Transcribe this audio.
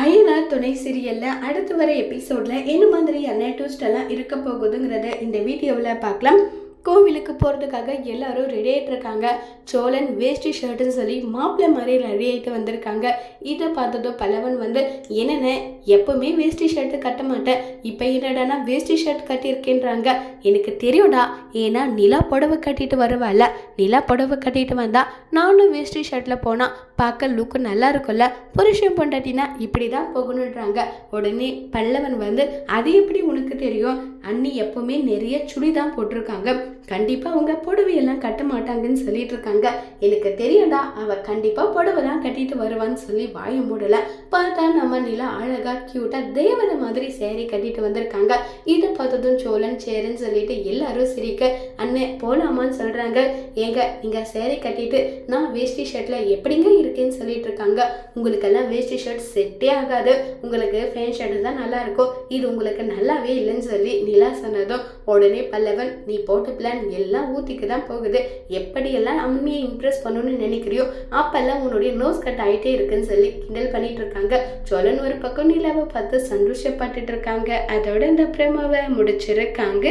ஐயனார் துணை சீரியல்ல அடுத்து வர எபிசோட்ல என்ன மாதிரியான ட்விஸ்ட் எல்லாம் இருக்க போகுதுங்கிறத இந்த வீடியோவில் பார்க்கலாம். கோவிலுக்கு போகிறதுக்காக எல்லாரும் ரெடி ஆகிட்டு இருக்காங்க. சோழன் வேஷ்டி ஷர்ட்டுன்னு சொல்லி மாப்பிள்ளை மாதிரி ரெடி ஆகிட்டு வந்திருக்காங்க. இதை பார்த்ததும் பல்லவன் என்னென்ன எப்பவுமே வேஷ்டி ஷர்ட்டு கட்ட மாட்டேன், இப்போ என்னடானா வேஷ்டி ஷர்ட் கட்டியிருக்கேன்றாங்க. எனக்கு தெரியும்டா, ஏன்னா நிலா புடவை கட்டிட்டு வருவாள், நிலா புடவை கட்டிட்டு வந்தா நானும் வேஷ்டி ஷர்ட்டில் போனால் பார்க்க லுக்கு நல்லா இருக்கும்ல, புருஷன் பொண்டாட்டினா இப்படி தான் போகணுன்றாங்க. உடனே பல்லவன் அது எப்படி உனக்கு தெரியும், அண்ணி எப்பவுமே நிறைய சுடி தான் போட்டிருக்காங்க, கண்டிப்பாக அவங்க புடவையெல்லாம் கட்ட மாட்டாங்கன்னு சொல்லிட்டு இருக்காங்க. எனக்கு தெரியும்டா, அவள் கண்டிப்பாக புடவை தான் கட்டிட்டு வருவான்னு சொல்லி வாய மூடலை. பார்த்தா நம்ம நிலா அழகா கியூட்டா தேவதை மாதிரி சேரீ கட்டிட்டு வந்திருக்காங்க. இதை பார்த்ததும் சோழன் சேருன்னு சொல்லிட்டு எல்லாரும் சிரிக்க அண்ணே போலாமான்னு சொல்றாங்க. ஏங்க நீங்க சேரீ கட்டிட்டு நான் வேஷ்டி ஷர்ட்ல எப்படிங்க இருக்கேன்னு சொல்லிட்டு இருக்காங்க. உங்களுக்கெல்லாம் வேஷ்டி ஷர்ட் செட்டே ஆகாது, உங்களுக்கு ஃபேன் ஷர்ட் தான் நல்லா இருக்கும், இது உங்களுக்கு நல்லாவே இல்லைன்னு சொல்லி நிலா சொன்னதும் உடனே பல்லவன் நீ போட்ட பிளான் எல்லாம் ஊத்திக்கு தான் போகுது, எப்படியெல்லாம் அம்மியை இம்ப்ரெஸ் பண்ணணும்னு நினைக்கிறியோ அப்பெல்லாம் உன்னுடைய நோஸ் கட் ஆகிட்டே இருக்குன்னு சொல்லி கிண்டல் பண்ணிட்டு இருக்காங்க. சோழன் ஒரு பக்கம் நிலாவை பார்த்து சந்தோஷப்பட்டுட்டு இருக்காங்க. அதோட இந்த பிரமாவை முடிச்சிருக்காங்க.